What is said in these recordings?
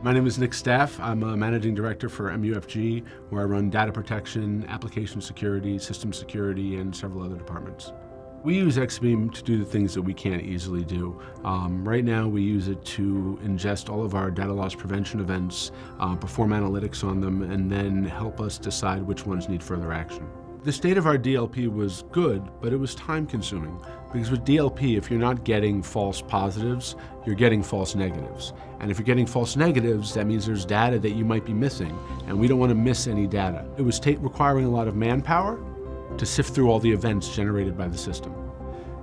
My name is Nick Staff. I'm a managing director for MUFG, where I run data protection, application security, system security, and several other departments. We use Exabeam to do the things that we can't easily do. Right now we use it to ingest all of our data loss prevention events, perform analytics on them, and then help us decide which ones need further action. The state of our DLP was good, but it was time consuming, because with DLP, if you're not getting false positives, you're getting false negatives. And if you're getting false negatives, that means there's data that you might be missing, and we don't want to miss any data. It was requiring a lot of manpower to sift through all the events generated by the system.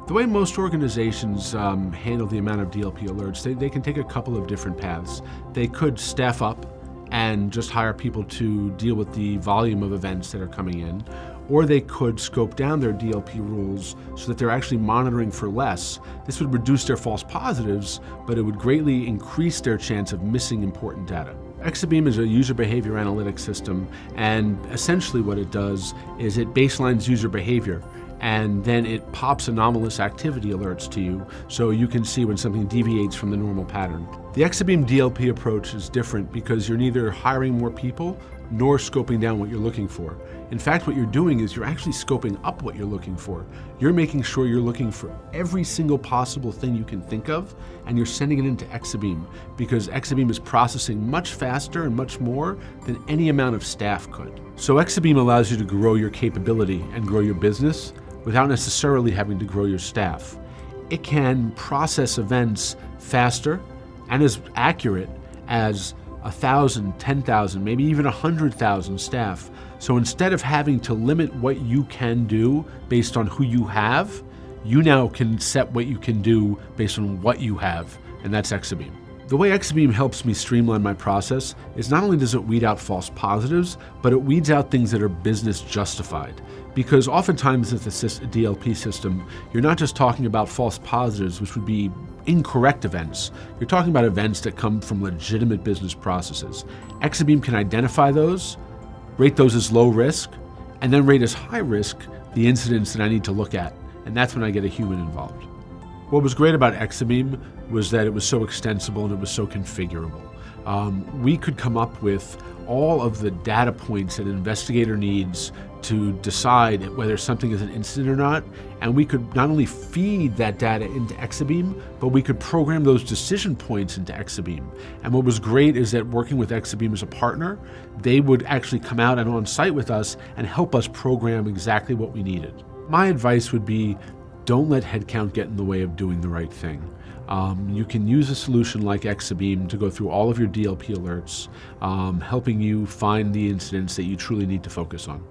The way most organizations handle the amount of DLP alerts, they can take a couple of different paths. They could staff up and just hire people to deal with the volume of events that are coming in, or they could scope down their DLP rules so that they're actually monitoring for less. This would reduce their false positives, but it would greatly increase their chance of missing important data. Exabeam is a user behavior analytics system, and essentially what it does is it baselines user behavior, and then it pops anomalous activity alerts to you so you can see when something deviates from the normal pattern. The Exabeam DLP approach is different because you're neither hiring more people nor scoping down what you're looking for. In fact, what you're doing is you're actually scoping up what you're looking for. You're making sure you're looking for every single possible thing you can think of, and you're sending it into Exabeam, because Exabeam is processing much faster and much more than any amount of staff could. So Exabeam allows you to grow your capability and grow your business without necessarily having to grow your staff. It can process events faster and as accurate as 1,000, 10,000, maybe even 100,000 staff. So instead of having to limit what you can do based on who you have, you now can set what you can do based on what you have, and that's Exabeam. The way Exabeam helps me streamline my process is not only does it weed out false positives, but it weeds out things that are business justified. Because oftentimes with a DLP system, you're not just talking about false positives, which would be incorrect events. You're talking about events that come from legitimate business processes. Exabeam can identify those, rate those as low risk, and then rate as high risk the incidents that I need to look at. And that's when I get a human involved. What was great about Exabeam was that it was so extensible and it was so configurable. We could come up with all of the data points that an investigator needs to decide whether something is an incident or not, and we could not only feed that data into Exabeam, but we could program those decision points into Exabeam. And what was great is that working with Exabeam as a partner, they would actually come out and on site with us and help us program exactly what we needed. My advice would be, don't let headcount get in the way of doing the right thing. You can use a solution like Exabeam to go through all of your DLP alerts, helping you find the incidents that you truly need to focus on.